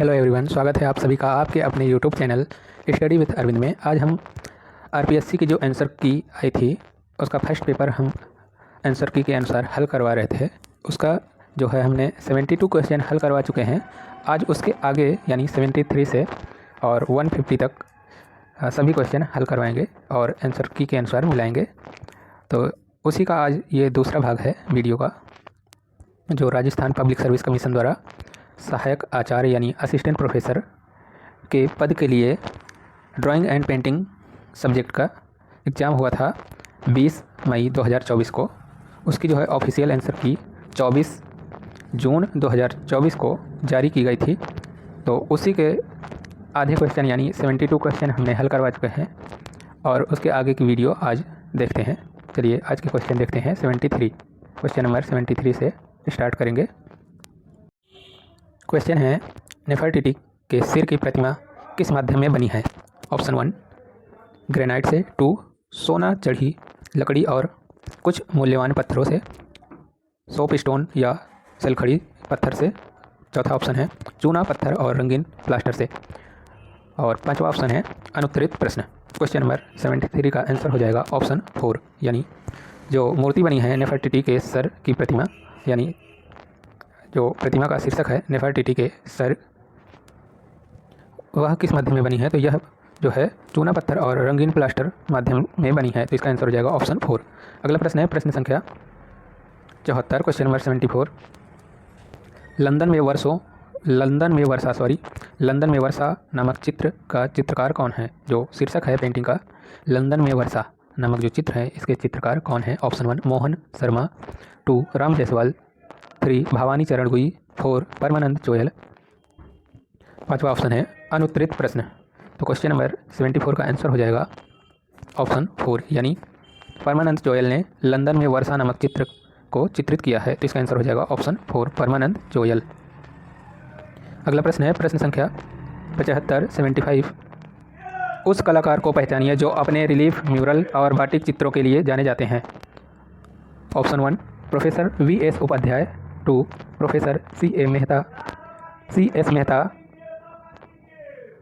Hello everyone, स्वागत है आप सभी का आपके अपने YouTube channel study with Arvind में। आज हम आरपीएससी की जो आंसर की आई थी उसका फर्स्ट पेपर हम आंसर की के अनुसार हल करवा रहे थे। उसका जो है हमने 72 क्वेश्चन हल करवा चुके हैं। आज उसके आगे यानी 73 से और 150 तक सभी क्वेश्चन हल करवाएंगे और आंसर की के अनुसार मिलाएंगे। तो उसी का आज ये दूसरा भाग है वीडियो का, जो राजस्थान पब्लिक सर्विस कमीशन द्वारा सहायक आचार्य यानी असिस्टेंट प्रोफेसर के पद के लिए ड्राइंग एंड पेंटिंग सब्जेक्ट का एग्ज़ाम हुआ था 20 मई 2024 को। उसकी जो है ऑफिशियल आंसर की 24 जून 2024 को जारी की गई थी। तो उसी के आधे क्वेश्चन यानी 72 क्वेश्चन हमने हल करवा चुके हैं और उसके आगे की वीडियो आज देखते हैं। चलिए आज के क्वेश्चन देखते हैं। 73 क्वेश्चन नंबर 73 से स्टार्ट करेंगे। क्वेश्चन है, नेफरटिटी के सिर की प्रतिमा किस माध्यम में बनी है? ऑप्शन 1 ग्रेनाइट से, 2 सोना चढ़ी लकड़ी और कुछ मूल्यवान पत्थरों से, सोप स्टोन या सलखड़ी पत्थर से, चौथा ऑप्शन है चूना पत्थर और रंगीन प्लास्टर से, और पांचवा ऑप्शन है अनुत्तरित प्रश्न। क्वेश्चन नंबर 73 का आंसर हो जाएगा ऑप्शन 4, यानी जो मूर्ति बनी है नेफरटिटी के सर की प्रतिमा, यानी जो प्रतिमा का शीर्षक है नेफरटिटी के सर, वह किस माध्यम में बनी है? तो यह जो है चूना पत्थर और रंगीन प्लास्टर माध्यम में बनी है। तो इसका आंसर हो जाएगा ऑप्शन 4। अगला प्रश्न है प्रश्न संख्या 74, क्वेश्चन नंबर 74। लंदन में वर्षा नामक चित्र का चित्रकार कौन है? जो शीर्षक है पेंटिंग का लंदन में वर्षा नामक जो चित्र है, इसके चित्रकार कौन है? ऑप्शन 1 मोहन शर्मा, 2 राम जायसवाल, 3 भवानी चरण गुई, 4 परमानंद जोयल, पांचवा ऑप्शन है अनुत्तरित प्रश्न। तो क्वेश्चन नंबर 74 का आंसर हो जाएगा ऑप्शन 4, यानी परमानंद जोयल ने लंदन में वर्षा नामक चित्र को चित्रित किया है। तो इसका आंसर हो जाएगा ऑप्शन 4 परमानंद जोयल। अगला प्रश्न है प्रश्न संख्या 75, 75। उस कलाकार को पहचानिए जो अपने रिलीफ, म्यूरल और बाटिक चित्रों के लिए जाने जाते हैं। Option 1 professor VS Upadhyay, 2 professor CS Mehta,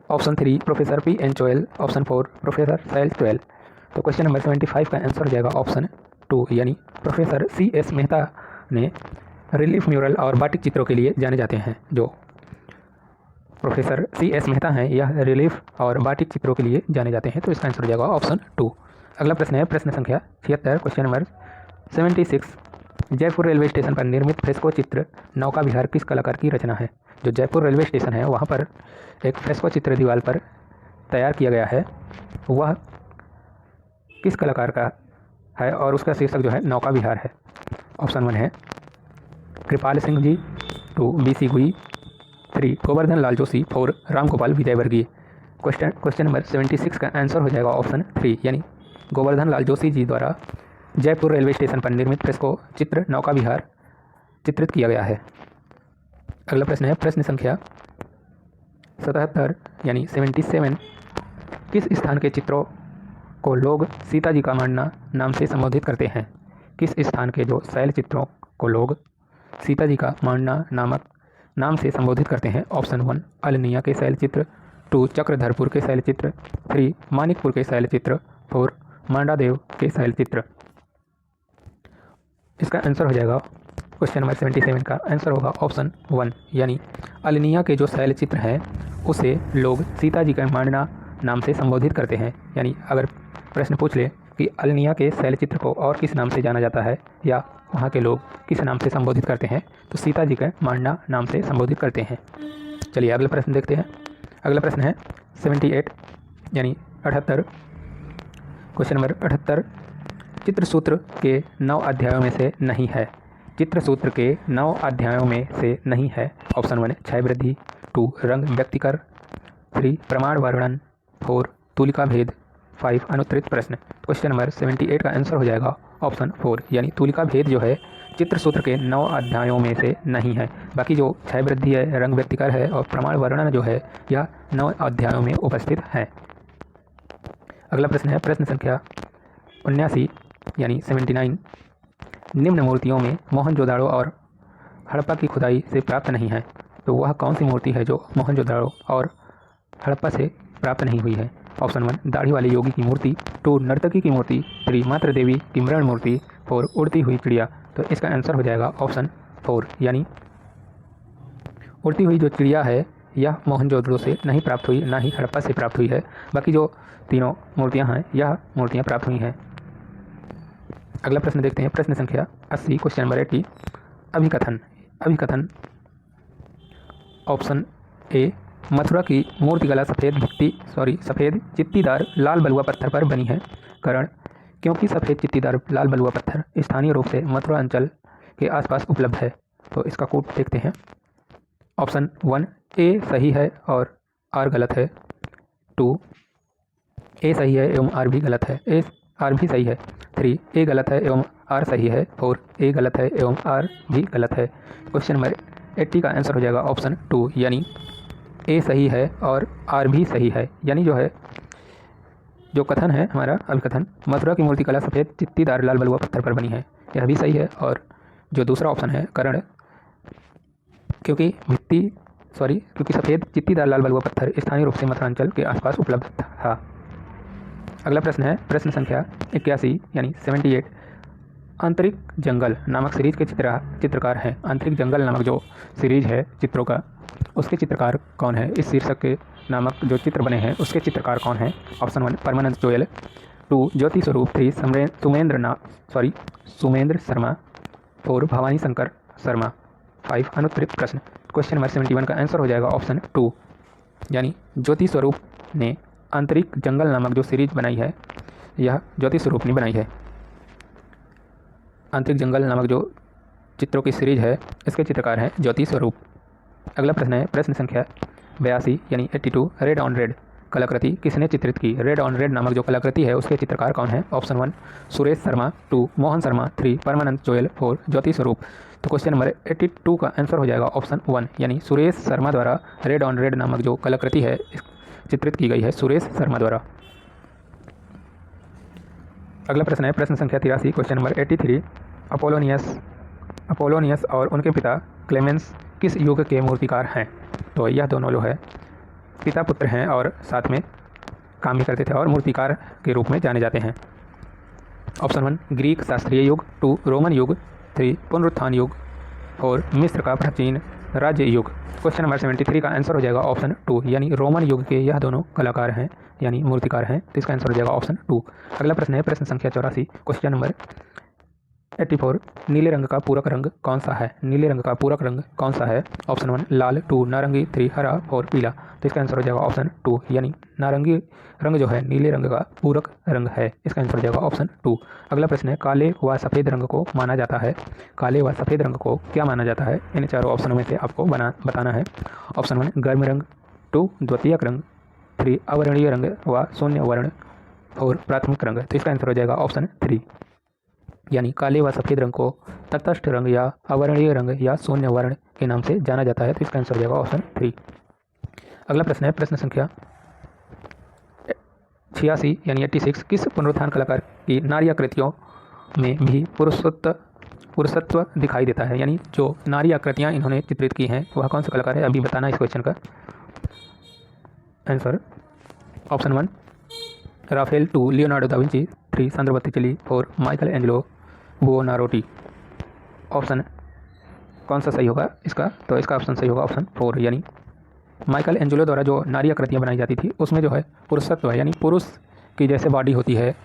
option 3 professor PN Choyal, option 4 professor Shail Choyal. तो क्वेश्चन नंबर 75 का आंसर हो जाएगा ऑप्शन 2, यानी प्रोफेसर CS मेहता ने रिलीफ, म्यूरल और बाटिक चित्रों के लिए जाने जाते हैं। जो प्रोफेसर CS मेहता हैं यह रिलीफ और बाटिक चित्रों के लिए जाने जाते हैं। तो इसका आंसर हो जाएगा ऑप्शन 2। अगला प्रश्न है प्रश्न संख्या 76, question number 76। Jaipur railway station पर निर्मित फ्रेस्को चित्र नौका विहार किस कलाकार की रचना है? जो जयपुर रेलवे स्टेशन है वहाँ पर एक फ्रेस्को चित्र दीवार पर तैयार किया गया है, वह किस कलाकार का है और उसका शीर्षक जो है नौका विहार है। ऑप्शन 1 है कृपाल सिंह जी, 2 BC गुई, 3 गोवर्धन लाल जोशी, 4 रामगोपाल विजयवर्गीय। क्वेश्चन नंबर 76 का आंसर हो जाएगा ऑप्शन 3, यानी गोवर्धन लाल जोशी जी द्वारा जयपुर रेलवे स्टेशन पर निर्मित फ्रेस्को चित्र नौका विहार चित्रित किया गया है। अगला प्रश्न है प्रश्न संख्या 77, यानी 77। किस स्थान के चित्रों को लोग सीता जी का मांडना नाम से संबोधित करते हैं? किस स्थान के जो शैल चित्रों को लोग सीता जी का मांडना नामक नाम से संबोधित करते हैं? ऑप्शन 1 अल्निया के शैल चित्र, 2 चक्रधरपुर के शैल चित्र, 3 मानिकपुर के शैल चित्र, 4 मांडादेव के शैल चित्र। इसका आंसर हो जाएगा क्वेश्चन नंबर 77 का आंसर होगा ऑप्शन 1, यानी अल्निया के जो शैल चित्र हैं उसे लोग सीता जी का मांडना नाम से संबोधित करते हैं। यानी अगर प्रश्न पूछ ले कि अल्निया के शैल चित्र को और किस नाम से जाना जाता है या वहाँ के लोग किस नाम से संबोधित करते हैं, तो सीता जी का मांडना नाम से संबोधित करते हैं। चलिए अगला प्रश्न देखते हैं। अगला प्रश्न है 78, यानी 78, क्वेश्चन नंबर 78। चित्रसूत्र के 9 अध्यायों में से नहीं है। चित्रसूत्र के 9 अध्यायों में से नहीं है। ऑप्शन 1 क्षय वृद्धि, 2 रंग व्यक्तिकर, 3 प्रमाण वर्णन, 4 तुलिका भेद, 5 अनुत्तरित प्रश्न। क्वेश्चन नंबर 78 का आंसर हो जाएगा ऑप्शन 4, यानी तुलिका भेद जो है चित्रसूत्र के 9 अध्यायों में से नहीं है। बाकी जो क्षय वृद्धि है, रंग व्यक्तिकर है और प्रमाण वर्णन जो है यह 9 अध्यायों में उपस्थित है। अगला प्रश्न है प्रश्न संख्या 79, यानी 79। निम्न मूर्तियों में मोहनजोदाड़ो और हड़प्पा की खुदाई से प्राप्त नहीं है। तो वह कौन सी मूर्ति है जो मोहनजोदड़ो और हड़प्पा से प्राप्त नहीं हुई है? ऑप्शन 1 दाढ़ी वाले योगी की मूर्ति, 2 नर्तकी की मूर्ति, 3 मातृ देवी की मृण मूर्ति, 4 उड़ती हुई चिड़िया। तो इसका आंसर हो जाएगा ऑप्शन 4 यानी उड़ती हुई जो चिड़िया है यह मोहनजोदड़ो से नहीं प्राप्त हुई, ना ही हड़प्पा से प्राप्त हुई है। बाकी जो तीनों मूर्तियां हैं यह मूर्तियां प्राप्त हुई हैं। अगला प्रश्न देखते हैं, प्रश्न संख्या 80 क्वेश्चन नंबर 80। अभिकथन ऑप्शन ए मथुरा की मूर्तिकला सफ़ेद चित्तीदार लाल बलुआ पत्थर पर बनी है। कारण क्योंकि सफ़ेद चित्तीदार लाल बलुआ पत्थर स्थानीय रूप से मथुरा अंचल के आसपास उपलब्ध है। तो इसका कोड देखते हैं। ऑप्शन 1 ए सही है और आर गलत है। 2 ए सही है एवं आर भी गलत है, आर भी सही है। 3 ए गलत है एवं आर सही है। 4 ए गलत है एवं आर भी गलत है। क्वेश्चन नंबर 80 का आंसर हो जाएगा ऑप्शन 2 यानी ए सही है और आर भी सही है। यानी जो कथन है हमारा अभिकथन मथुरा की मूर्तिकला सफ़ेद चित्तीदार लाल बलुआ पत्थर पर बनी है, यह भी सही है। और जो दूसरा ऑप्शन है करण क्योंकि सफ़ेद चित्तीदार लाल बलुआ पत्थर स्थानीय रूप से मथुरांचल के आसपास उपलब्ध था। अगला प्रश्न है प्रश्न संख्या 81 यानी 78। आंतरिक जंगल नामक सीरीज के चित्रकार हैं। आंतरिक जंगल नामक जो सीरीज है चित्रों का उसके चित्रकार कौन है? इस शीर्षक के नामक जो चित्र बने हैं उसके चित्रकार कौन है? ऑप्शन 1 परमानंद जोयल, 2 ज्योति स्वरूप, 3 सुमेंद्र शर्मा, 4 भवानी शंकर शर्मा, 5 अनुत्तरित प्रश्न। क्वेश्चन नंबर 71 का आंसर हो जाएगा ऑप्शन 2 यानी ज्योति स्वरूप ने आंतरिक जंगल नामक जो सीरीज बनाई है यह ज्योति स्वरूप ने बनाई है। आंतरिक जंगल नामक जो चित्रों की सीरीज है इसके चित्रकार हैं ज्योति स्वरूप। अगला प्रश्न है प्रश्न संख्या 82 यानी 82। रेड ऑन रेड कलाकृति किसने चित्रित की? रेड ऑन रेड नामक जो कलाकृति है उसके चित्रकार कौन है? ऑप्शन 1 सुरेश शर्मा, 2 मोहन शर्मा, 3 परमानंद जोयल, 4 ज्योति स्वरूप। तो क्वेश्चन नंबर 82 का आंसर हो जाएगा ऑप्शन 1 यानी सुरेश शर्मा द्वारा रेड ऑन रेड नामक जो कलाकृति है चित्रित की गई है सुरेश शर्मा द्वारा। अगला प्रश्न है प्रश्न संख्या 83 क्वेश्चन नंबर 83। अपोलोनियस और उनके पिता क्लेमेंस किस युग के मूर्तिकार हैं? तो यह दोनों जो है पिता पुत्र हैं और साथ में काम भी करते थे और मूर्तिकार के रूप में जाने जाते हैं। ऑप्शन 1 ग्रीक शास्त्रीय युग, 2 रोमन युग, 3 पुनरुत्थान युग, 4 मिस्र का प्राचीन राज्य युग। क्वेश्चन नंबर 73 का आंसर हो जाएगा ऑप्शन 2 यानी रोमन युग के यह दोनों कलाकार हैं यानी मूर्तिकार हैं। तो इसका आंसर हो जाएगा ऑप्शन 2। अगला प्रश्न है प्रश्न संख्या 84 क्वेश्चन नंबर 84। नीले रंग का पूरक रंग कौन सा है? नीले रंग का पूरक रंग कौन सा है? ऑप्शन 1 लाल, 2 नारंगी, 3 हरा, 4 पीला। तो इसका आंसर हो जाएगा ऑप्शन 2 यानी नारंगी रंग जो है नीले रंग का पूरक रंग है। इसका आंसर हो जाएगा ऑप्शन 2। अगला प्रश्न है काले व सफ़ेद रंग को माना जाता है। काले व सफ़ेद रंग को क्या माना जाता है? इन चारों ऑप्शनों में से आपको बताना है। ऑप्शन 1 गर्म रंग, 2 द्वितीयक रंग, 3 अवर्णीय रंग व शून्य वर्ण, 4 प्राथमिक रंग। तो इसका आंसर हो जाएगा ऑप्शन 3 यानी काले व सफ़ेद रंग को तटस्थ रंग या अवर्णीय रंग या शून्य वर्ण के नाम से जाना जाता है। तो इसका आंसर हो जाएगा ऑप्शन 3। अगला प्रश्न है प्रश्न संख्या 86 यानी 86। किस पुनरुत्थान कलाकार की नारी आकृतियों में भी पुरुषत्व दिखाई देता है? यानी जो नारी आकृतियाँ इन्होंने चित्रित की हैं वह कौन सा कलाकार है? अभी बताना इस क्वेश्चन का answer. Option 1 Raphael, 2 Leonardo da Vinci, 3 Sandro Botticelli, 4 Michelangelo Buonarroti. Option कौन सा सही होगा इसका? तो इसका ऑप्शन सही होगा ऑप्शन 4 यानी माइकल एंजेलो द्वारा जो नारी आकृतियाँ बनाई जाती थी उसमें जो है पुरुषत्व है यानी पुरुष की जैसे बॉडी होती है,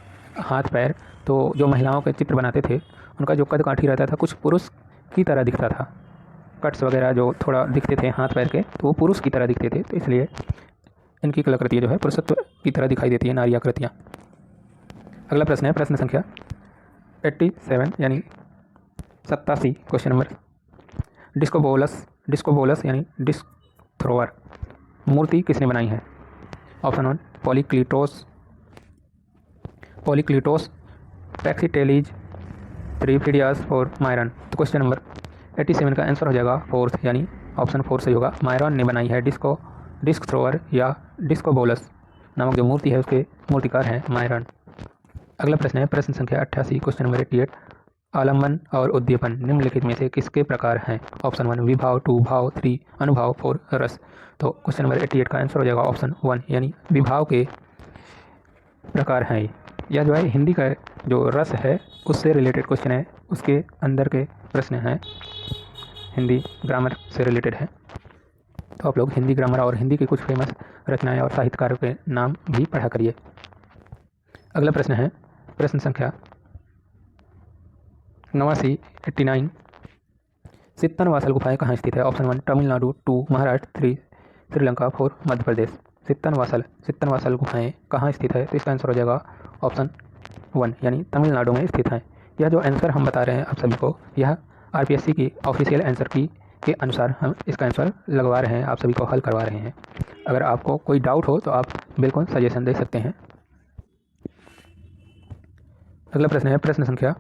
हाथ पैर, तो जो महिलाओं के चित्र बनाते थे उनका जो कद काठी रहता था कुछ पुरुष की तरह दिखता था। कट्स वगैरह जो थोड़ा दिखते थे हाथ पैर के तो वो पुरुष की तरह दिखते थे। तो इसलिए इनकी कलाकृतियाँ जो है पुरुषत्व की तरह दिखाई देती है नारी आकृतियाँ। अगला प्रश्न है प्रश्न संख्या 87 यानी 87 क्वेश्चन नंबर। डिस्कोबोलस यानी डिस्क थ्रोअर मूर्ति किसने बनाई है? ऑप्शन 1 पॉलीक्लिटोस, पैक्सिटेलीज, 3 फिडियास और मायरन। तो क्वेश्चन नंबर 87 का आंसर हो जाएगा 4 यानी ऑप्शन 4 सही होगा। मायरन ने बनाई है डिस्क थ्रोअर या डिस्कोबोलस नामक जो मूर्ति है उसके मूर्तिकार हैं मायरन। अगला प्रश्न है प्रश्न संख्या 88 क्वेश्चन नंबर 88। आलम्बन और उद्दीपन निम्नलिखित में से किसके प्रकार हैं? ऑप्शन 1 विभाव, 2 भाव, 3 अनुभाव, 4 रस। तो क्वेश्चन नंबर 88 का आंसर हो जाएगा ऑप्शन 1 यानी विभाव के प्रकार हैं। यह जो है हिंदी का जो रस है उससे रिलेटेड क्वेश्चन है, उसके अंदर के प्रश्न हैं, हिंदी ग्रामर से रिलेटेड है। तो आप लोग हिंदी ग्रामर और हिंदी के कुछ फेमस रचनाएं और साहित्यकारों के नाम भी पढ़ा करिए। अगला प्रश्न है प्रश्न संख्या 89 सित्तनवासल गुफाएं कहाँ स्थित है? ऑप्शन 1 तमिलनाडु, 2 महाराष्ट्र, 3 श्रीलंका, 4 मध्य प्रदेश। सित्तनवासल गुफाएं कहाँ स्थित है? तो इसका आंसर हो जाएगा ऑप्शन 1 यानी तमिलनाडु में स्थित है। यह जो आंसर हम बता रहे हैं आप सभी को, यह आरपीएससी की ऑफिशियल आंसर की के अनुसार हम इसका आंसर लगवा रहे हैं, आप सभी को हल करवा रहे हैं। अगर आपको कोई डाउट हो तो आप बिल्कुल सजेशन दे सकते हैं। अगला प्रश्न है प्रश्न संख्या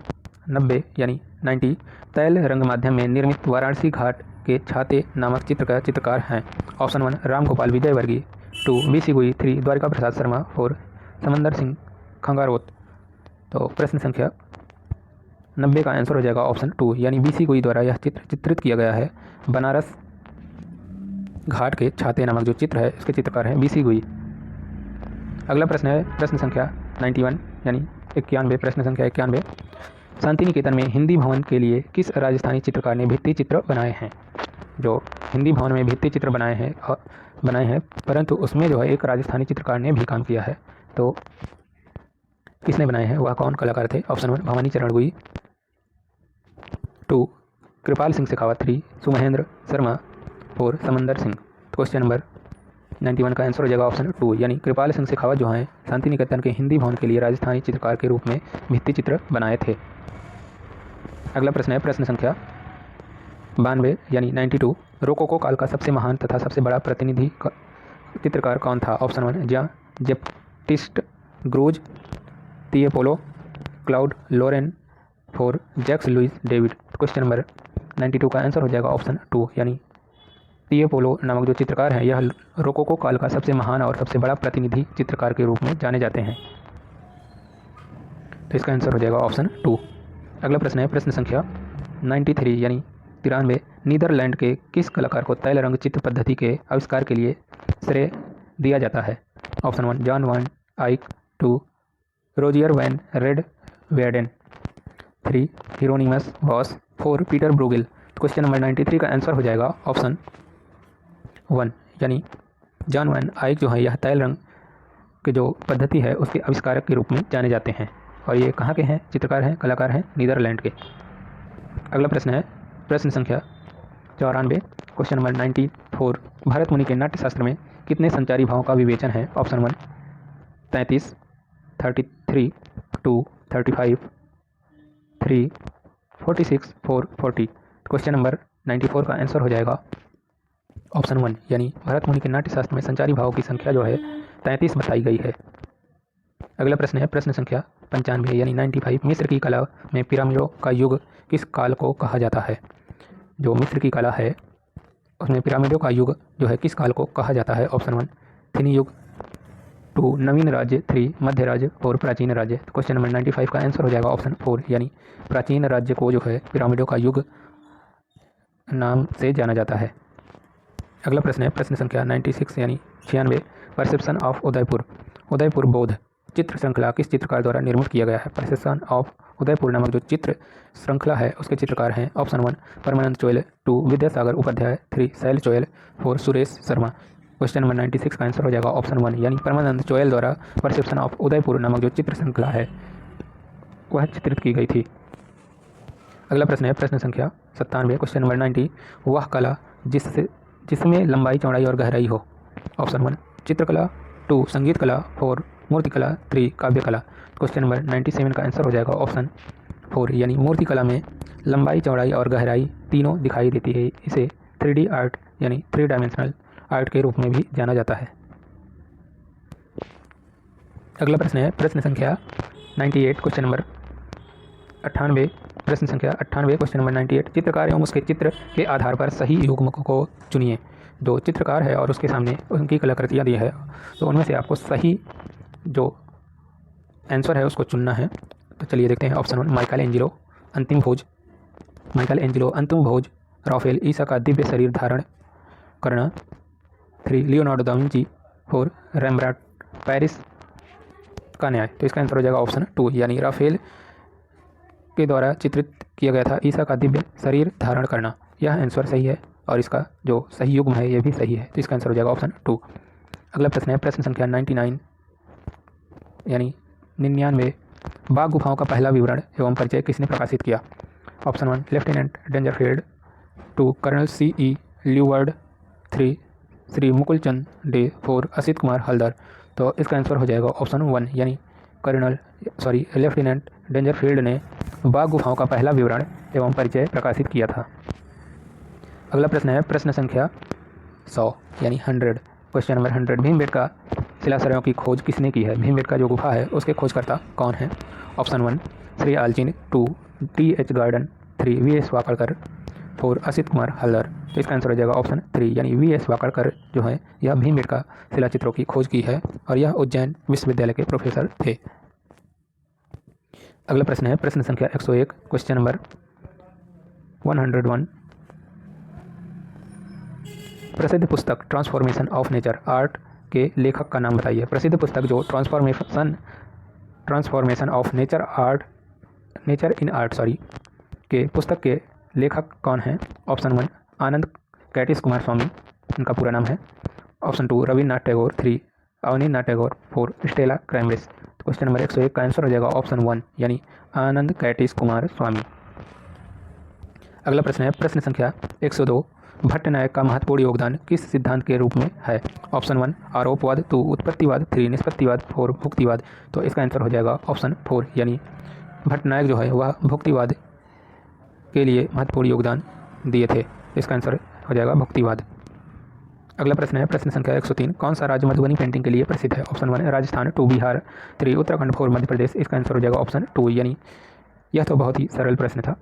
90 यानी 90 तैल रंग माध्यम में निर्मित वाराणसी घाट के छाते नामक चित्र का चित्रकार हैं? ऑप्शन 1 राम गोपाल विजयवर्गीय, 2 बीसी गुई, 3 द्वारिका प्रसाद शर्मा, 4 समंदर सिंह खंगारोत। तो प्रश्न संख्या 90 का आंसर हो जाएगा ऑप्शन 2 यानी बीसी गुई द्वारा यह चित्र चित्रित किया गया है। बनारस घाट के छाते नामक जो चित्र है इसके चित्रकार हैं बीसी गुई। अगला प्रश्न है प्रश्न संख्या 91 यानी 91 प्रश्न संख्या 91 शांति निकेतन में हिंदी भवन के लिए किस राजस्थानी चित्रकार ने भित्ति चित्र बनाए हैं? जो हिंदी भवन में भित्ति चित्र बनाए हैं परंतु उसमें जो है एक राजस्थानी चित्रकार ने भी काम किया है। तो किसने बनाए हैं, वह कौन कलाकार थे? ऑप्शन 1 भवानी चरण गुई, 2 कृपाल सिंह शेखावत, 3 सुमहेंद्र शर्मा, 4 समंदर सिंह। तो क्वेश्चन नंबर 91 का आंसर हो जाएगा ऑप्शन 2 यानी कृपाल सिंह शेखावत जो हैं शांति निकेतन के हिंदी भवन के लिए राजस्थानी चित्रकार के रूप में भित्ति चित्र बनाए थे। अगला प्रश्न है प्रश्न संख्या 92 यानी 92 रोकोको काल का सबसे महान तथा सबसे बड़ा प्रतिनिधि चित्रकार कौन था? Option 1 John Baptiste Greuze, Tiepolo, Claude Lorrain, 4 Jacques Louis David. Question number 92 का आंसर हो जाएगा ऑप्शन 2 यानी तिएपोलो नामक जो चित्रकार हैं यह रोकोको काल का सबसे महान और सबसे बड़ा प्रतिनिधि चित्रकार के रूप में जाने जाते हैं। तो इसका आंसर हो जाएगा ऑप्शन 2। अगला प्रश्न है प्रश्न संख्या 93 यानी 93 नीदरलैंड के किस कलाकार को तैल रंग चित्र पद्धति के आविष्कार के लिए श्रेय दिया जाता है? Option 1 John van Eyck, 2 Rogier van रेड Weyden, 3 Hieronymus Bosch, 4 Pieter Bruegel. Question number 93 का आंसर हो जाएगा ऑप्शन 1 यानी जॉन वैन आइक जो है यह तैल रंग की जो पद्धति है उसके आविष्कारक के रूप में जाने जाते हैं और ये कहाँ के हैं? चित्रकार हैं, कलाकार हैं नीदरलैंड के। अगला प्रश्न है प्रश्न संख्या 94 क्वेश्चन नंबर 94 भरत मुनि के नाट्यशास्त्र में कितने संचारी भावों का विवेचन है? ऑप्शन 1 33, 33, 2 35, 3 46, 4 40। क्वेश्चन नंबर 94 का आंसर हो जाएगा ऑप्शन 1 यानी भरत मुनि के नाट्यशास्त्र में संचारी भावों की संख्या जो है 33 बताई गई है। अगला प्रश्न है प्रश्न संख्या 95 यानी 95 मिस्र की कला में पिरामिडों का युग किस काल को कहा जाता है? जो मिस्र की कला है उसमें पिरामिडों का युग जो है किस काल को कहा जाता है? ऑप्शन 1 थिनी युग, 2 नवीन राज्य, 3 मध्य राज्य, 4 प्राचीन राज्य। क्वेश्चन नंबर 95 का आंसर हो जाएगा ऑप्शन 4 यानी प्राचीन राज्य को जो है पिरामिडों का युग नाम से जाना जाता है। अगला प्रश्न है प्रश्न संख्या 96 यानी 96 परसेप्शन ऑफ उदयपुर, उदयपुर बौद्ध चित्र श्रृंखला किस चित्रकार द्वारा निर्मित किया गया है? परसेप्शन ऑफ उदयपुर नामक जो चित्र श्रृंखला है उसके चित्रकार हैं ऑप्शन 1 परमानंद चोयल, 2 विद्यासागर उपाध्याय, 3 शैल चोयल, 4 सुरेश शर्मा। क्वेश्चन नंबर 96 का आंसर हो जाएगा ऑप्शन 1 यानी परमानंद चोयल द्वारा परसेप्शन ऑफ उदयपुर नामक जो चित्र श्रृंखला है वह चित्रित की गई थी। अगला प्रश्न है प्रश्न संख्या 97 क्वेश्चन नंबर 90 वह कला जिसमें लंबाई चौड़ाई और गहराई हो? ऑप्शन 1 चित्रकला, 2 संगीत कला, 4 मूर्तिकला, 3 काव्य कला। क्वेश्चन नंबर 97 का आंसर हो जाएगा ऑप्शन 4 यानी मूर्तिकला में लंबाई चौड़ाई और गहराई तीनों दिखाई देती है। इसे 3D आर्ट यानी 3 डायमेंशनल आर्ट के रूप में भी जाना जाता है। अगला प्रश्न है प्रश्न संख्या 98 क्वेश्चन नंबर 98 प्रश्न संख्या 98 क्वेश्चन नंबर 98 चित्रकार एवं उसके चित्र के आधार पर सही युग्मक को चुनिए। जो चित्रकार है और उसके सामने उनकी कलाकृतियाँ दी है तो उनमें से आपको सही जो आंसर है उसको चुनना है। तो चलिए देखते हैं ऑप्शन 1 माइकल एंजिलो, अंतिम भोज, माइकल एंजेलो अंतिम भोज, राफेल ईसा का दिव्य शरीर धारण करना, 3 Leonardo da Vinci, 4 Rembrandt Paris का न्याय। तो इसका आंसर हो जाएगा ऑप्शन 2 यानी राफेल के द्वारा चित्रित किया गया था ईसा का दिव्य शरीर धारण करना। यह आंसर सही है और इसका जो सही युग्म है यह भी सही है, तो इसका आंसर हो जाएगा ऑप्शन 2। अगला प्रश्न है प्रश्न संख्या 99 यानी 99, बाघ गुफाओं का पहला विवरण एवं परिचय किसने प्रकाशित किया? Option 1 lieutenant Dangerfield, 2 colonel C.E. Luard, 3 Shri Mukulchand Dey, 4 Asit Kumar Haldar. तो इसका आंसर हो जाएगा ऑप्शन 1 यानी लेफ्टिनेंट डेंजरफील्ड ने बाघ गुफाओं का पहला विवरण एवं परिचय प्रकाशित किया था। अगला प्रश्न है प्रश्न संख्या 100 यानी 100, क्वेश्चन नंबर 100, भीमबेटका शिलाश्रयों की खोज किसने की है? भीमबेटका जो गुफा है उसके खोजकर्ता कौन है? Option 1 Shri Allchin, 2 T.H. Gordon, 3 V.S. Wakankar, 4 Asit Kumar Haldar. तो इसका आंसर हो जाएगा ऑप्शन 3 यानी V.S. वाकड़कर जो है यह भीमबेटका शिलाचित्रों की खोज की है और यह उज्जैन विश्वविद्यालय के प्रोफेसर थे। अगला प्रश्न है प्रश्न संख्या 101, क्वेश्चन नंबर 101, प्रसिद्ध पुस्तक ट्रांसफॉर्मेशन ऑफ नेचर आर्ट के लेखक का नाम बताइए। प्रसिद्ध पुस्तक जो transformation of nature in art के पुस्तक के लेखक कौन हैं? ऑप्शन 1 आनंद कैटिस कुमार स्वामी, इनका पूरा नाम है। Option 2 Rabindranath Tagore, 3 Abanindranath Tagore, 4 Stella Kramrisch. Question number 101 का आंसर हो जाएगा ऑप्शन 1 यानी आनंद कैटिस कुमार स्वामी। अगला प्रश्न है प्रश्न संख्या 102, भट्टनायक का महत्वपूर्ण योगदान किस सिद्धांत के रूप में है? ऑप्शन 1 आरोपवाद, 2 उत्पत्तिवाद, 3 निष्पत्तिवाद, 4 भुक्तिवाद। तो इसका आंसर हो जाएगा ऑप्शन 4 यानी भट्टनायक जो है वह भुक्तिवाद के लिए महत्वपूर्ण योगदान दिए थे। इसका आंसर हो जाएगा भुक्तिवाद। अगला प्रश्न है प्रश्न संख्या 103, कौन सा राज्य मधुबनी पेंटिंग के लिए प्रसिद्ध है? ऑप्शन 1 राजस्थान, 2 बिहार, 3 उत्तराखंड, 4 मध्य प्रदेश। इसका आंसर हो जाएगा ऑप्शन 2 यानी यह तो बहुत ही सरल प्रश्न था,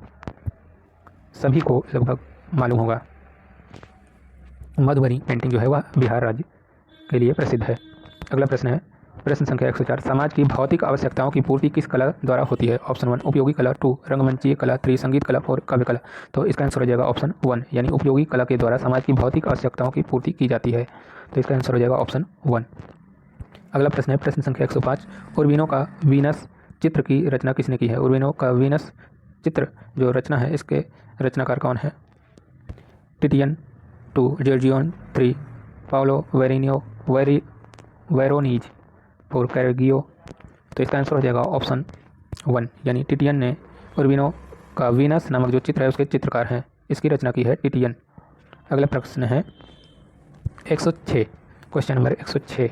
सभी को लगभग मालूम होगा। मधुबनी पेंटिंग जो है वह बिहार राज्य के लिए प्रसिद्ध है। अगला प्रश्न है प्रश्न संख्या 104, समाज की भौतिक आवश्यकताओं की पूर्ति किस कला द्वारा होती है? ऑप्शन 1 उपयोगी कला, 2 रंगमंचीय कला, 3 संगीत कला, 4 काव्य कला। तो इसका आंसर हो जाएगा ऑप्शन 1 यानी उपयोगी कला के द्वारा समाज की भौतिक आवश्यकताओं की पूर्ति की जाती है। तो इसका आंसर हो जाएगा ऑप्शन 1। अगला प्रश्न है प्रश्न संख्या 105, उर्बिनो का वीनस चित्र की रचना किसने की है? उर्बिनो का वीनस चित्र जो रचना है इसके रचनाकार कौन है? Titian, 2 Giorgione, 3 Paolo Veronese, 4 Correggio. तो इसका आंसर हो जाएगा ऑप्शन 1 यानी टिटियन ने उर्बिनो का वीनस नामक जो चित्र है उसके चित्रकार हैं, इसकी रचना की है टिटियन। अगला प्रश्न है 106, क्वेश्चन नंबर 106,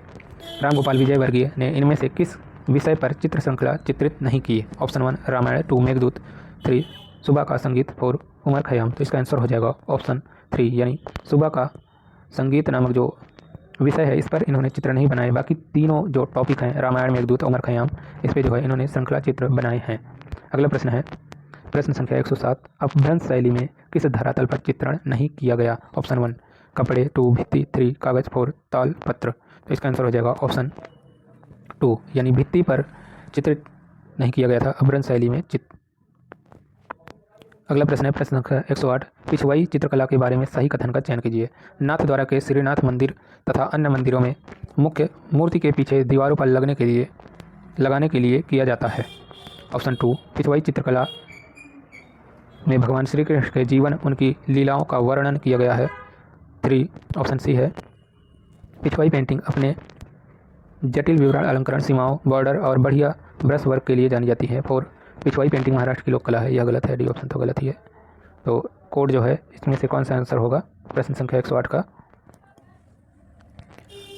रामगोपाल विजयवर्गीय ने इनमें से किस विषय पर चित्र श्रृंखला चित्रित नहीं की? ऑप्शन 1 रामायण, 2 मेघदूत, 3 सुबह का संगीत, 4 उमर खयाम। तो इसका आंसर हो जाएगा ऑप्शन 3 यानी सुबह का संगीत नामक जो विषय है इस पर इन्होंने चित्र नहीं बनाए, बाकी तीनों जो टॉपिक हैं रामायण, मेघदूत, उमर खयाम, इस पर जो है इन्होंने श्रृंखला चित्र बनाए हैं। अगला प्रश्न है प्रश्न संख्या 107, अपभ्रंश शैली में किस धरातल पर चित्रण नहीं किया गया? ऑप्शन 1 कपड़े, 2 भित्ति, 3 कागज, 4 ताल पत्र। तो इसका आंसर हो जाएगा ऑप्शन 2 यानी भित्ति पर चित्रित नहीं किया गया था अपभ्रंश शैली में चित्र। अगला प्रश्न है प्रश्न संख्या 108, पिछवाई चित्रकला के बारे में सही कथन का चयन कीजिए। नाथद्वारा के श्रीनाथ मंदिर तथा अन्य मंदिरों में मुख्य मूर्ति के पीछे दीवारों पर लगाने के लिए किया जाता है। ऑप्शन 2 पिछवाई चित्रकला में भगवान श्री कृष्ण के जीवन, उनकी लीलाओं का वर्णन किया गया है। 3 ऑप्शन सी है पिछवाई पेंटिंग अपने जटिल विवरण, अलंकरण, सीमाओं, बॉर्डर और बढ़िया ब्रश वर्क के लिए जानी जाती है। 4 पिछवाई पेंटिंग महाराष्ट्र की लोक कला है। यह गलत है, डी ऑप्शन तो गलत ही है। तो कोड जो है इसमें से कौन सा आंसर होगा प्रश्न संख्या 108 का?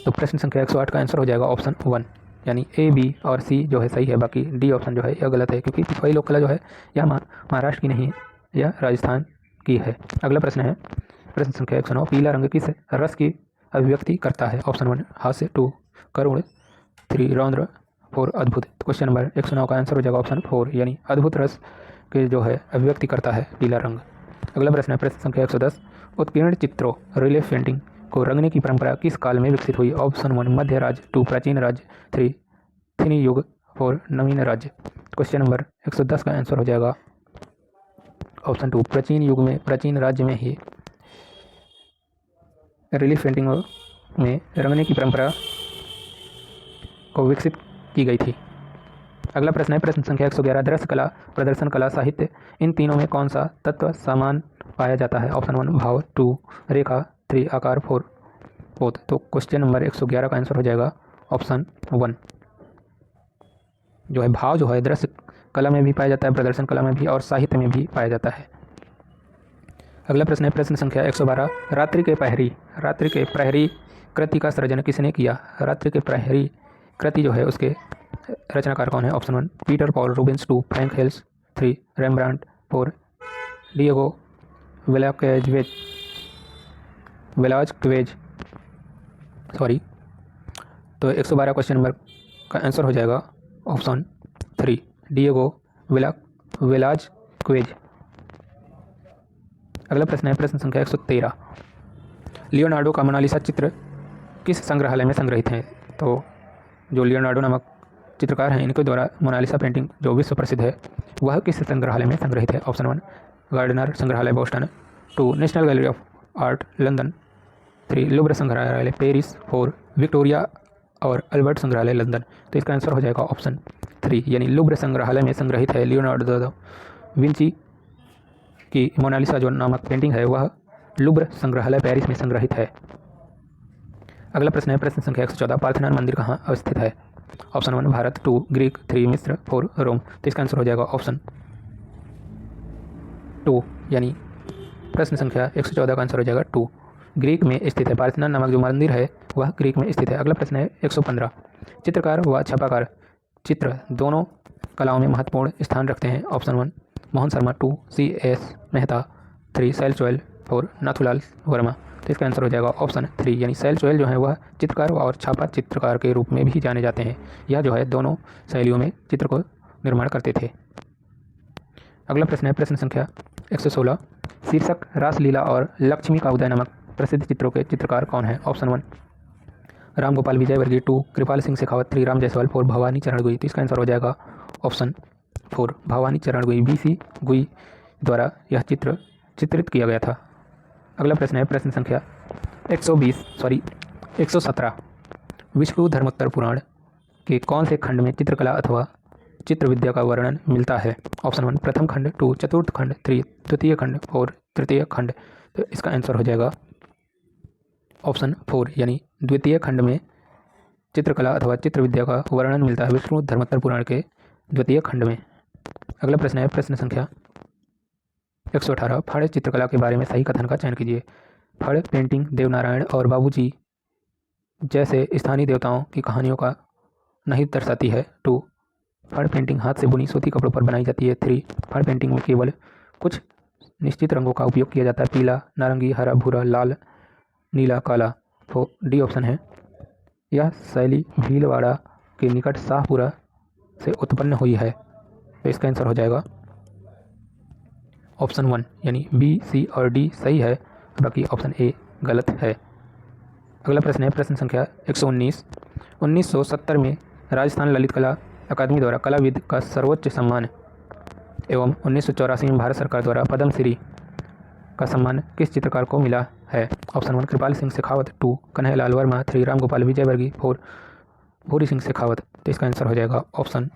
तो प्रश्न संख्या 108 का आंसर हो जाएगा ऑप्शन 1 यानी ए, बी और सी जो है सही है, बाकी डी ऑप्शन जो है यह गलत है क्योंकि पिछवाई लोक कला जो है यह महाराष्ट्र की नहीं है, यह राजस्थान की है। अगला प्रश्न है प्रश्न संख्या 109, पीला रंग किस रस की अभिव्यक्ति करता है? ऑप्शन 1 हास्य, 2 करुण, 3 रौद्र, 4 अद्भुत। क्वेश्चन नंबर 109 का आंसर हो जाएगा ऑप्शन 4 यानी अद्भुत रस के जो है अभिव्यक्ति करता है पीला रंग। अगला प्रश्न है प्रश्न संख्या 110, उत्कीर्ण चित्रों रिलीफ पेंटिंग को रंगने की परंपरा किस काल में विकसित हुई? ऑप्शन 1 मध्य राज्य, 2 प्राचीन राज्य, 3 थिनी युग, 4 नवीन राज्य। क्वेश्चन नंबर 110 का आंसर हो जाएगा ऑप्शन 2, प्राचीन युग में प्राचीन राज्य में ही रिलीफ पेंटिंग में रंगने की परंपरा को विकसित की गई थी। अगला प्रश्न है प्रश्न संख्या 111, दृश्य कला, प्रदर्शन कला, साहित्य, इन तीनों में कौन सा तत्व समान पाया जाता है? ऑप्शन 1 भाव, 2 रेखा, 3 आकार, 4 पोत। तो क्वेश्चन नंबर 111 का आंसर हो जाएगा ऑप्शन 1। जो है भाव जो है दृश्य कला में भी पाया जाता है, प्रदर्शन कला में भी और साहित्य में भी पाया जाता है। अगला प्रश्न है प्रश्न संख्या 112, रात्रि के प्रहरी कृति का सृजन किसने किया? रात्रि के प्रहरी कृति जो है उसके रचनाकार कौन है? Option 1 Peter Paul Rubens, 2 Frans Hals, 3 Rembrandt, 4 Diego Velazquez. तो 112 क्वेश्चन नंबर का आंसर हो जाएगा ऑप्शन 3 डिएगो वेलास्क्वेज। अगला प्रश्न है प्रश्न संख्या 113, लियोनार्डो का मोनालिसा चित्र किस संग्रहालय में संग्रहित है? तो जो लियोनार्डो नामक चित्रकार हैं इनके द्वारा मोनालिसा पेंटिंग जो विश्व प्रसिद्ध है वह किस संग्रहालय में संग्रहित है? ऑप्शन 1 गार्डनर संग्रहालय Boston, 2 national gallery of art London, 3 लुब्र संग्रहालय पेरिस, 4 विक्टोरिया और अल्बर्ट संग्रहालय लंदन। तो इसका आंसर हो जाएगा ऑप्शन 3 यानी लुब्र संग्रहालय में संग्रहित है लियोनार्डो दा विंची की मोनालिसा जो नामक पेंटिंग है वह लुब्र संग्रहालय पेरिस में संग्रहित है। अगला प्रश्न है प्रश्न संख्या 114, पार्थेनॉन मंदिर कहाँ अवस्थित है? ऑप्शन 1 भारत, 2 ग्रीक, 3 मिस्र, 4 रोम। तो इसका आंसर हो जाएगा ऑप्शन 2 यानी प्रश्न संख्या 114 का आंसर हो जाएगा 2, ग्रीक में स्थित है। पार्थेनॉन नामक जो मंदिर है वह ग्रीक में स्थित है। अगला प्रश्न है 115, चित्रकार व छपाकार चित्र दोनों कलाओं में महत्वपूर्ण स्थान रखते हैं। Option 1 Mohan Sharma, 2 C.S. मेहता, 3 शैल चोयल, 4 नाथूलाल वर्मा। तो इसका आंसर हो जाएगा ऑप्शन 3 यानी शैल चोयल जो है वह चित्रकार और छापा चित्रकार के रूप में भी जाने जाते हैं। यह जो है दोनों शैलियों में चित्र को निर्माण करते थे। अगला प्रश्न है प्रश्न संख्या 116, शीर्षक रासलीला और लक्ष्मी का उदय नामक प्रसिद्ध चित्रों के चित्रकार कौन है? ऑप्शन 1 राम गोपाल विजयवर्गीय, 2 कृपाल सिंह शेखावत, 3 राम जायसवाल, 4 भवानी चरण गुई। तो इसका आंसर हो जाएगा ऑप्शन 4 भवानी चरण गुई, BC गुई द्वारा यह चित्र चित्रित किया गया था। अगला प्रश्न है प्रश्न संख्या 117, विष्णु धर्मोत्तर पुराण के कौन से खंड में चित्रकला अथवा चित्र विद्या का वर्णन मिलता है? ऑप्शन 1 प्रथम खंड, 2 चतुर्थ खंड, 3 द्वितीय खंड, 4 तृतीय खंड। तो इसका आंसर हो जाएगा ऑप्शन 4 यानी द्वितीय खंड में चित्रकला अथवा चित्र विद्या का वर्णन मिलता है विष्णु धर्मोत्तर पुराण के द्वितीय खंड में। अगला प्रश्न है प्रश्न संख्या 118, फड़ चित्रकला के बारे में सही कथन का चयन कीजिए। फड़ पेंटिंग देवनारायण और बाबूजी जैसे स्थानीय देवताओं की कहानियों का नहीं दर्शाती है। 2 फड़ पेंटिंग हाथ से बुनी सूती कपड़ों पर बनाई जाती है। 3 फड़ पेंटिंग में केवल कुछ निश्चित रंगों का उपयोग किया जाता है, पीला, नारंगी, हरा, भूरा, लाल, नीला, काला। तो डी ऑप्शन है यह शैली भीलवाड़ा के निकट शाहपुरा से उत्पन्न हुई है। तो इसका आंसर हो जाएगा ऑप्शन 1 यानी B, C और D सही है, बाकी ऑप्शन A गलत है। अगला प्रश्न है प्रश्न संख्या 119, 1970 में राजस्थान ललित कला अकादमी द्वारा कलाविद का सर्वोच्च सम्मान एवं 1984 में भारत सरकार द्वारा पद्मश्री का सम्मान किस चित्रकार को मिला है? ऑप्शन 1 कृपाल सिंह शेखावत, 2 कन्हैयालाल वर्मा, 3 राम गोपाल विजयवर्गीय, 4 भूरी सिंह शेखावत। तो इसका आंसर हो जाएगा ऑप्शन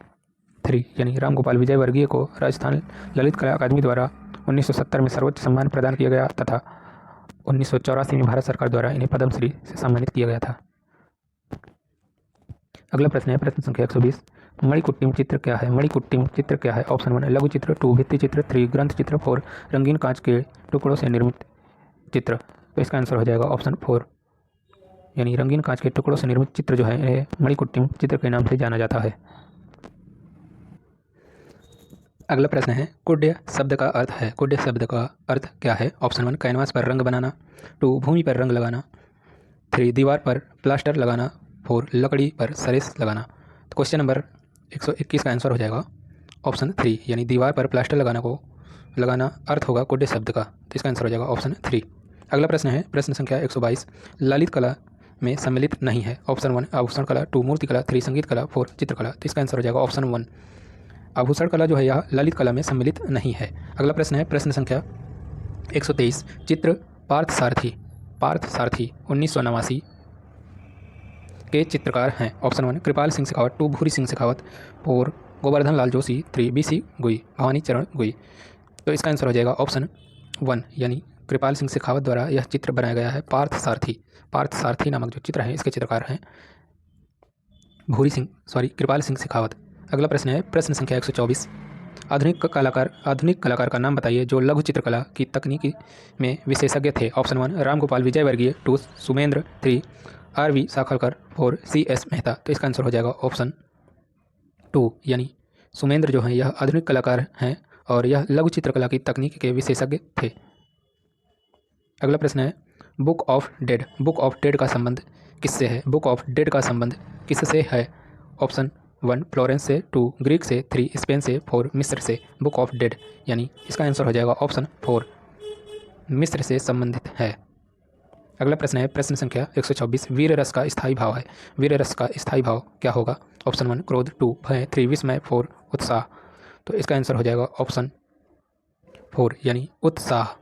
3 यानी राम गोपाल विजयवर्गीय को राजस्थान ललित कला अकादमी द्वारा 1970 में सर्वोच्च सम्मान प्रदान किया गया तथा 1984 में भारत सरकार द्वारा इन्हें पद्मश्री से सम्मानित किया गया था। अगला प्रश्न है प्रश्न संख्या 120, मणिकुट्टिम चित्र क्या है? मणिकुट्टिम चित्र क्या है? ऑप्शन 1 लघु चित्र, 2 भित्ति चित्र, 3 ग्रंथ चित्र, 4 रंगीन कांच के टुकड़ों से निर्मित चित्र। तो इसका आंसर हो जाएगा ऑप्शन 4 यानी रंगीन कांच के टुकड़ों से निर्मित चित्र जो है इन्हें मणिकुट्टिम चित्र के नाम से जाना जाता है। अगला प्रश्न है कुड्य शब्द का अर्थ है। कुड्य शब्द का अर्थ क्या है? ऑप्शन 1 कैनवास पर रंग बनाना, 2 भूमि पर रंग लगाना, 3 दीवार पर प्लास्टर लगाना, 4 लकड़ी पर सरेस लगाना। तो क्वेश्चन नंबर 121 का आंसर हो जाएगा ऑप्शन 3 यानी दीवार पर प्लास्टर लगाना अर्थ होगा कुड्य शब्द का। तो इसका आंसर हो जाएगा ऑप्शन 3। अगला प्रश्न है प्रश्न संख्या 122, ललित कला में सम्मिलित नहीं है। ऑप्शन 1 आभूषण कला, 2 मूर्ति कला, 3 संगीत कला, 4 चित्रकला। तो इसका आंसर हो जाएगा ऑप्शन 1 आभूषण कला जो है यह ललित कला में सम्मिलित नहीं है। अगला प्रश्न है प्रश्न संख्या 123। चित्र पार्थसारथी 1989 के चित्रकार हैं। ऑप्शन 1 कृपाल सिंह शेखावत, 2 भूरी सिंह शेखावत, 4 गोवर्धन लाल जोशी, 3 BC गुई, भवानी चरण गुई। तो इसका आंसर हो जाएगा ऑप्शन 1 यानी कृपाल सिंह शेखावत द्वारा यह चित्र बनाया गया है। पार्थसारथी नामक जो चित्र है इसके चित्रकार हैं कृपाल सिंह शेखावत। अगला प्रश्न है प्रश्न संख्या 124। आधुनिक कलाकार का नाम बताइए जो लघु चित्रकला की तकनीकी में विशेषज्ञ थे। Option 1 Ramgopal Vijayvargiya, 2 Sumendra, 3 RV साखलकर, 4 CS Mehta. तो इसका आंसर हो जाएगा ऑप्शन 2 यानी सुमेंद्र जो है यह आधुनिक कलाकार हैं और यह लघु चित्रकला की तकनीक के विशेषज्ञ थे। अगला प्रश्न है बुक ऑफ डेड का संबंध किससे है? बुक ऑफ डेड का संबंध किससे है? ऑप्शन 1 फ्लोरेंस से, 2 ग्रीक से, 3 स्पेन से, 4 मिस्र से। बुक ऑफ डेड यानी इसका आंसर हो जाएगा ऑप्शन 4 मिस्र से संबंधित है। अगला प्रश्न है प्रश्न संख्या 124। वीर रस का स्थायी भाव है। वीर रस का स्थायी भाव क्या होगा? ऑप्शन 1 क्रोध, 2 भय, 3 विस्मय, 4 उत्साह। तो इसका आंसर हो जाएगा ऑप्शन 4 यानी उत्साह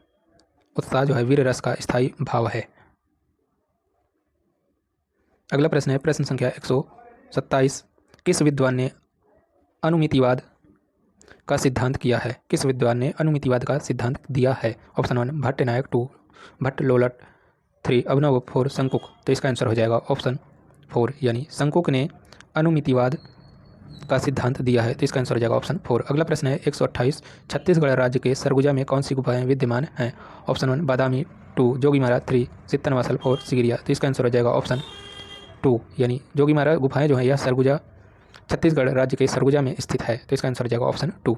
जो है वीर रस का स्थायी भाव है। अगला प्रश्न है प्रश्न संख्या 127। किस विद्वान ने अनुमितिवाद का सिद्धांत किया है? किस विद्वान ने अनुमितिवाद का सिद्धांत दिया है? ऑप्शन 1 भट्ट नायक, 2 भट्ट लोलट, 3 अभिनव, 4 शंकुक। तो इसका आंसर हो जाएगा ऑप्शन 4 यानी शंकुक ने अनुमितिवाद का सिद्धांत दिया है। तो इसका आंसर हो जाएगा ऑप्शन 4। अगला प्रश्न है 128। छत्तीसगढ़ राज्य के सरगुजा में कौन सी गुफाएं विद्यमान हैं? ऑप्शन 1 बादामी, 2 जोगीमारा, 3 सित्तनवासल, 4 सिगिरिया। तो इसका आंसर हो जाएगा ऑप्शन 2 यानी जोगीमारा गुफाएं जो है यह सरगुजा छत्तीसगढ़ राज्य के सरगुजा में स्थित है। तो इसका आंसर हो जाएगा ऑप्शन 2।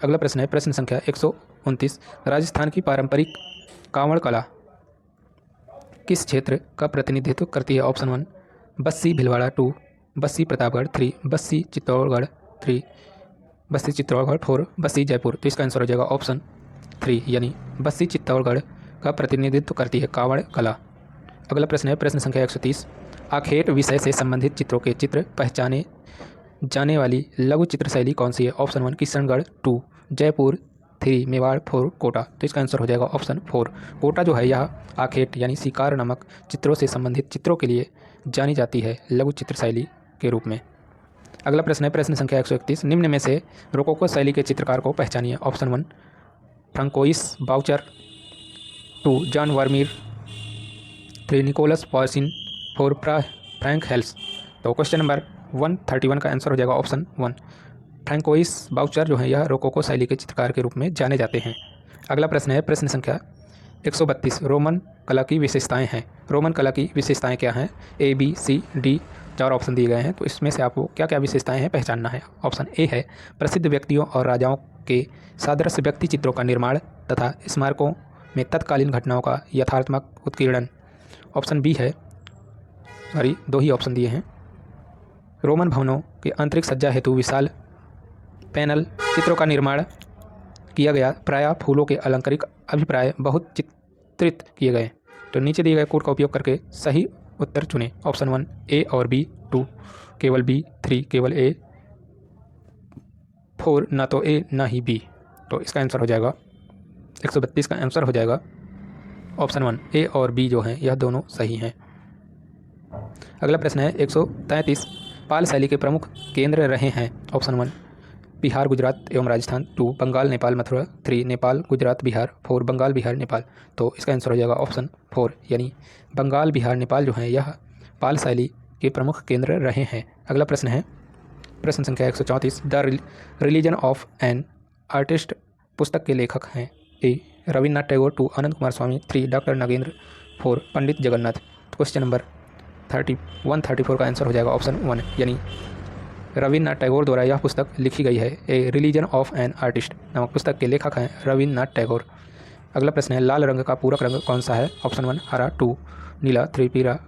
अगला प्रश्न है प्रश्न संख्या 129। राजस्थान की पारंपरिक कांवड़ कला किस क्षेत्र का प्रतिनिधित्व करती है? ऑप्शन 1 बस्सी भिलवाड़ा, 2 बस्सी प्रतापगढ़, 3 बस्सी चित्तौड़गढ़, 4 बस्सी जयपुर। तो इसका आंसर हो जाएगा ऑप्शन 3 यानी बस्सी चित्तौड़गढ़ का प्रतिनिधित्व करती है कांवड़ कला। अगला प्रश्न है प्रश्न संख्या 130। आखेट विषय से संबंधित चित्रों के चित्र पहचाने जाने वाली लघु चित्र शैली कौन सी है? ऑप्शन 1 किशनगढ़, 2 जयपुर, 3 मेवाड़, 4 कोटा। तो इसका आंसर हो जाएगा ऑप्शन 4 कोटा जो है यह आखेट यानी शिकार नामक चित्रों से संबंधित चित्रों के लिए जानी जाती है लघु चित्र शैली के रूप में। अगला प्रश्न है प्रश्न संख्या 131। निम्न में से रोकोको शैली के चित्रकार को पहचानिए। Option 1 Francois Boucher, 2 John Vermeer, 3 Nicolas Poussin, 4 Frans Hals. तो क्वेश्चन नंबर 131 का आंसर हो जाएगा ऑप्शन 1 फ्रैंकोइस बाउचर जो है यह रोकोको शैली के चित्रकार के रूप में जाने जाते हैं। अगला प्रश्न है प्रश्न संख्या 132। रोमन कला की विशेषताएं हैं। रोमन कला की विशेषताएं क्या हैं? A, B, C, D 4 option दिए गए हैं। तो इसमें से आपको क्या क्या विशेषताएं हैं पहचानना है। ऑप्शन A है प्रसिद्ध व्यक्तियों और राजाओं के सादृश्य व्यक्ति चित्रों का निर्माण तथा स्मारकों में तत्कालीन घटनाओं का यथार्थमक उत्कीर्णन। ऑप्शन B है 2 ही ऑप्शन दिए हैं। रोमन भवनों के आंतरिक सज्जा हेतु विशाल पैनल चित्रों का निर्माण किया गया, प्रायः फूलों के अलंकारिक अभिप्राय बहुत चित्रित किए गए। तो नीचे दिए गए कोड का उपयोग करके सही उत्तर चुनें। ऑप्शन 1 A और B, 2 केवल B, 3 केवल A, 4 ना तो A ना ही B। तो इसका आंसर हो जाएगा 132 का आंसर हो जाएगा ऑप्शन 1 A और B जो हैं यह दोनों सही हैं। अगला प्रश्न है 133। पाल शैली के प्रमुख केंद्र रहे हैं। ऑप्शन 1 बिहार, गुजरात एवं राजस्थान, 2 बंगाल, नेपाल, मथुरा, 3 नेपाल, गुजरात, बिहार, 4 बंगाल, बिहार, नेपाल। तो इसका आंसर हो जाएगा ऑप्शन 4 यानी बंगाल, बिहार, नेपाल जो है यह पाल शैली के प्रमुख केंद्र रहे हैं। अगला प्रश्न है प्रश्न संख्या 134। The religion of an artist पुस्तक के लेखक हैं। A Rabindranath Tagore, 2 Anand Kumar Swami, 3 doctor Nagendra, 4 Pandit Jagannath. Question number 134 का आंसर हो जाएगा ऑप्शन 1 यानी रविन्द्रनाथ टैगोर द्वारा यह पुस्तक लिखी गई है। ए रिलीजन ऑफ एन आर्टिस्ट नामक पुस्तक के लेखक हैं रविन्द्रनाथ टैगोर। अगला प्रश्न है लाल रंग का पूरक रंग कौन सा है? ऑप्शन 1 हरा, 2 नीला, 3 पीला,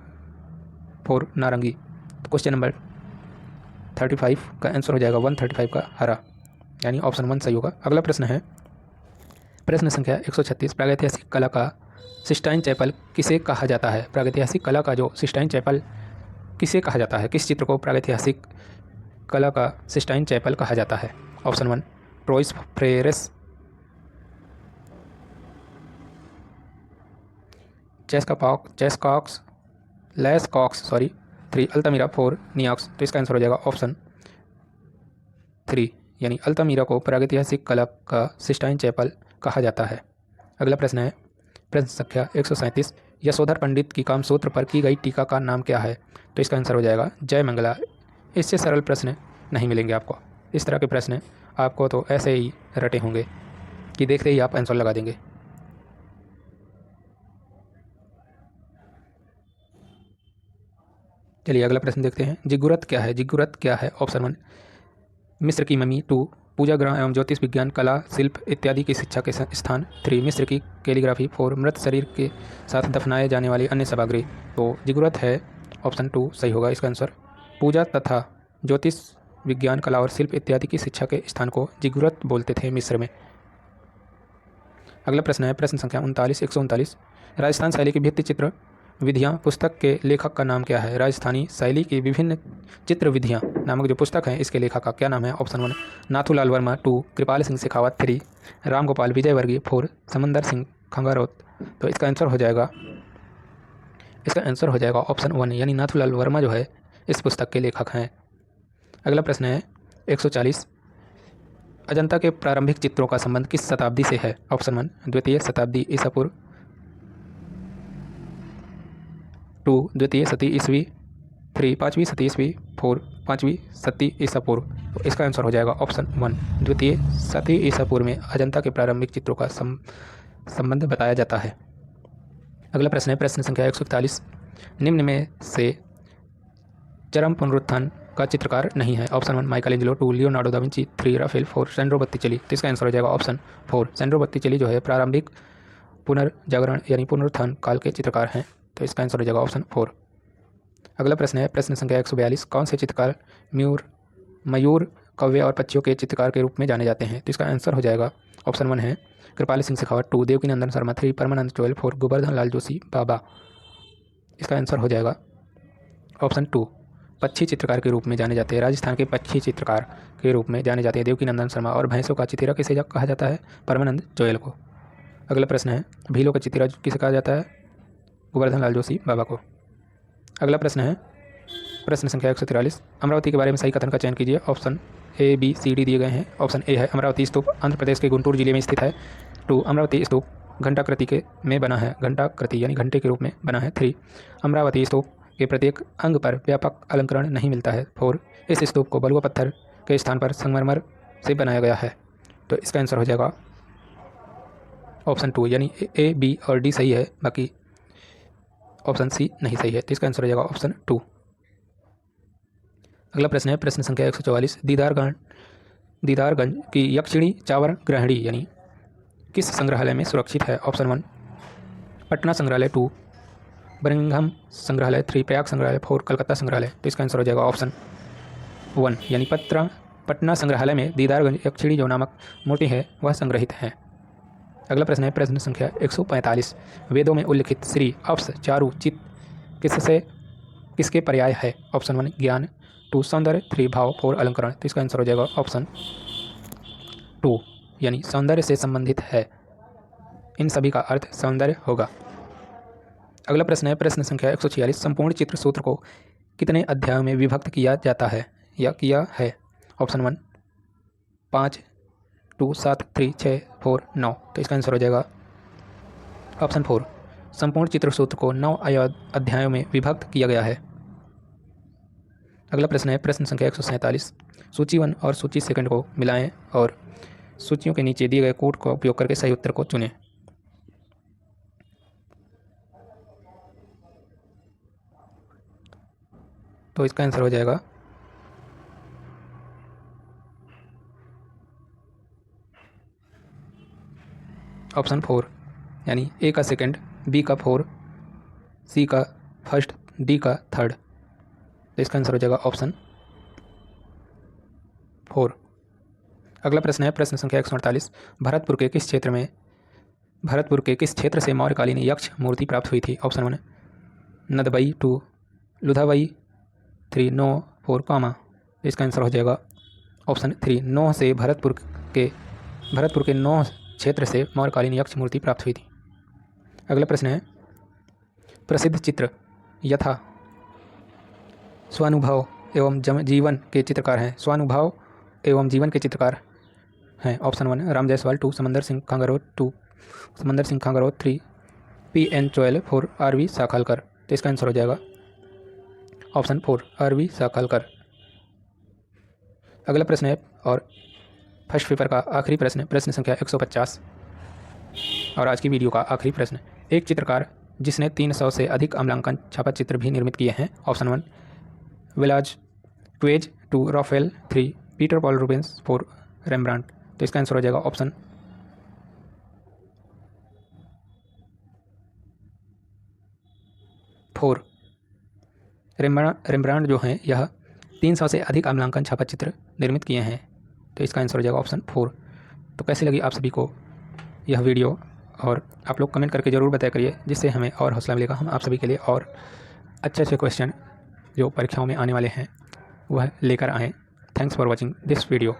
4 नारंगी। क्वेश्चन नंबर 35 का आंसर हो जाएगा 135 का हरा यानी ऑप्शन 1 सही होगा। अगला प्रश्न है प्रश्न संख्या 136। प्रागैतिहासिक कला का सिस्टाइन चैपल किसे कहा जाता है? प्रागैतिहासिक कला का जो सिस्टाइन चैपल किसे कहा जाता है? किस चित्र को प्रागैतिहासिक कला का सिस्टाइन चैपल कहा जाता है? Option 1 ट्रोइस फ्रेरेस, चेस्कॉक्स लेसकॉक्स 3 Altamira 4 नियॉक्स। तो इसका आंसर हो जाएगा ऑप्शन 3 यानी अल्तामीरा को प्रागैतिहासिक कला का सिस्टाइन चैपल कहा जाता है। अगला प्रश्न है प्रश्न संख्या 137, यशोधर पंडित की कामसूत्र पर की गई टीका का नाम क्या है? तो इसका आंसर हो जाएगा जय मंगला। इससे सरल प्रश्न नहीं मिलेंगे आपको। इस तरह के प्रश्न आपको तो ऐसे ही रटे होंगे कि देखते ही आप आंसर लगा देंगे। चलिए अगला प्रश्न देखते हैं। जिगुरत क्या है? जिगुरत क्या है? ऑप्शन 1 मिस्र की ममी, 2 पूजा ग्रह एवं ज्योतिष विज्ञान, कला, शिल्प इत्यादि की शिक्षा के स्थान, 3 मिस्र की कैलीग्राफी, 4 मृत शरीर के साथ दफनाए जाने वाली अन्य सामग्री। तो जिगुरत है ऑप्शन 2 सही होगा इसका आंसर। पूजा तथा ज्योतिष विज्ञान, कला और शिल्प इत्यादि की शिक्षा के स्थान को जिगुरत बोलते थे मिस्र में। अगला प्रश्न है प्रश्न संख्या 139, राजस्थान शैली की भित्ति चित्र विधियाँ पुस्तक के लेखक का नाम क्या है? राजस्थानी शैली की विभिन्न चित्र विधियाँ नामक जो पुस्तक है इसके लेखक का क्या नाम है? ऑप्शन 1 नाथूलाल वर्मा, 2 कृपाल सिंह शेखावत, 3 रामगोपाल विजयवर्गीय, 4 समंदर सिंह खंगारोत। तो इसका आंसर हो जाएगा ऑप्शन 1 यानी नाथूलाल वर्मा जो है इस पुस्तक के लेखक हैं। अगला प्रश्न है 140, अजंता के प्रारंभिक चित्रों का संबंध किस शताब्दी से है? ऑप्शन 1 द्वितीय शताब्दी ईसा पूर्व, 2 द्वितीय शती ईस्वी, 3 5वीं शती ईस्वी, 4 5वीं शती ईसा पूर्व। तो इसका आंसर हो जाएगा ऑप्शन 1 द्वितीय शती ईसा पूर्व में अजंता के प्रारंभिक चित्रों का संबंध बताया जाता है। अगला प्रश्न है प्रश्न संख्या 141, निम्न में से चरम पुनरुत्थान का चित्रकार नहीं है? Option 1 Michelangelo, 2 Leonardo da Vinci, 3 Raphael, 4 Sandro Botticelli. तो इसका आंसर हो जाएगा ऑप्शन 4 सैंड्रो बत्तीचेली जो है प्रारंभिक पुनर्जागरण यानी पुनरुत्थान काल के चित्रकार हैं। तो इसका आंसर हो जाएगा ऑप्शन 4। अगला प्रश्न है प्रश्न संख्या 142, कौन से चित्रकार मयूर, कौवे और पक्षियों के चित्रकार के रूप में जाने जाते हैं? तो इसका आंसर हो जाएगा ऑप्शन 1 है कृपाल सिंह शेखावत, 2 देवकीनंदन शर्मा, 3 परमानंद चोयल, 4 गोवर्धन लाल जोशी बाबा। इसका आंसर हो जाएगा ऑप्शन 2 पक्षी चित्रकार के रूप में जाने जाते हैं। राजस्थान के पक्षी चित्रकार के रूप में जाने जाते हैं देवकीनंदन शर्मा। और भैंसों का चितिरा किसे कहा जाता है? परमानंद चोयल को। अगला प्रश्न है भीलों का चितिरा किसे कहा जाता है? गोवर्धन लाल जोशी बाबा को। अगला प्रश्न है प्रश्न संख्या 143, अमरावती के बारे में सही कथन का चयन कीजिए। Option A B C D दिए गए हैं। ऑप्शन ए है अमरावती स्तूप आंध्र प्रदेश के गुंटूर जिले में स्थित है। 2 अमरावती स्तूप घंटाकृति में बना है, घंटाकृति यानी घंटे के रूप में बना है। 3 अमरावती स्तूप के प्रत्येक अंग पर व्यापक अलंकरण नहीं मिलता है। 4 इस स्तूप को बलुआ पत्थर के स्थान पर संगमरमर से बनाया गया है। तो इसका आंसर हो जाएगा ऑप्शन 2 यानी A B और D सही है, बाकी ऑप्शन C नहीं सही है। तो इसका आंसर हो जाएगा ऑप्शन 2। अगला प्रश्न है प्रश्न संख्या 144, दीदारगंज की यक्षिणी चावर ग्रहणी यानी किस संग्रहालय में सुरक्षित है? ऑप्शन 1 पटना संग्रहालय, 2 बर्मिंघम संग्रहालय, 3 प्रयाग संग्रहालय, 4 कलकत्ता संग्रहालय। तो इसका आंसर हो जाएगा ऑप्शन 1 यानी पटना संग्रहालय में दीदारगंज यक्षिणी जो नामक मूर्ति है वह संग्रहित है। अगला प्रश्न है प्रश्न संख्या 145, वेदों में उल्लिखित श्री, अप्स, चारु, चित किसके पर्याय है? ऑप्शन 1 ज्ञान, 2 सौंदर्य, 3 भाव, 4 अलंकरण। तो इसका आंसर हो जाएगा ऑप्शन 2 यानी सौंदर्य से संबंधित है। इन सभी का अर्थ सौंदर्य होगा। अगला प्रश्न है प्रश्न संख्या 146, संपूर्ण चित्र सूत्र को कितने अध्यायों में विभक्त किया जाता है या किया है? ऑप्शन 1 5, 2 7, 3 6, 4 9। तो इसका आंसर हो जाएगा ऑप्शन 4 संपूर्ण चित्र सूत्र को 9 अध्यायों में विभक्त किया गया है। अगला प्रश्न है प्रश्न संख्या 147, सूची 1 और सूची 2 को मिलाएं और सूचियों के नीचे दिए गए कोड का उपयोग करके सही उत्तर को चुनें। तो इसका आंसर हो जाएगा ऑप्शन 4 यानी A का सेकंड, B का 4, C का फर्स्ट, D का थर्ड। तो इसका आंसर हो जाएगा ऑप्शन 4। अगला प्रश्न है प्रश्न संख्या 148, भरतपुर के किस क्षेत्र से मौर्यकालीन यक्ष मूर्ति प्राप्त हुई थी? ऑप्शन 1 नदबई, 2 लुधावई, 3 नो, 4 कामा। इसका आंसर हो जाएगा ऑप्शन 3 नोह से भरतपुर के नोह क्षेत्र से मौर्यकालीन यक्ष मूर्ति प्राप्त हुई थी। अगला प्रश्न है, प्रसिद्ध चित्र यथा स्वानुभव एवं जीवन के चित्रकार हैं। स्वानुभव एवं जीवन के चित्रकार हैं। ऑप्शन 1 राम जायसवाल, 2 समंदर सिंह खांगरोत, 3 PN चोयल, 4 RV साखालकर। तो इसका आंसर हो जाएगा ऑप्शन 4 RV साखालकर। अगला प्रश्न है और फर्स्ट पेपर का आखिरी प्रश्न, प्रश्न संख्या 150 और आज की वीडियो का आखिरी प्रश्न। एक चित्रकार जिसने 300 से अधिक अम्लांकन छापा चित्र भी निर्मित किए हैं। Option 1 Velazquez, 2 Raphael, 3 Peter Paul Rubens, 4 Rembrandt. तो इसका आंसर हो जाएगा ऑप्शन 4 रेम्ब्रांड जो हैं यह 300 से अधिक अम्लांकन छापा चित्र निर्मित किए हैं। तो इसका आंसर हो जाएगा ऑप्शन 4। तो कैसी लगी आप सभी को यह वीडियो, और आप लोग कमेंट करके ज़रूर बताया करिए, जिससे हमें और हौसला मिलेगा। हम आप सभी के लिए और अच्छे क्वेश्चन जो परीक्षाओं में आने वाले हैं वह लेकर आएँ। Thanks for watching this video.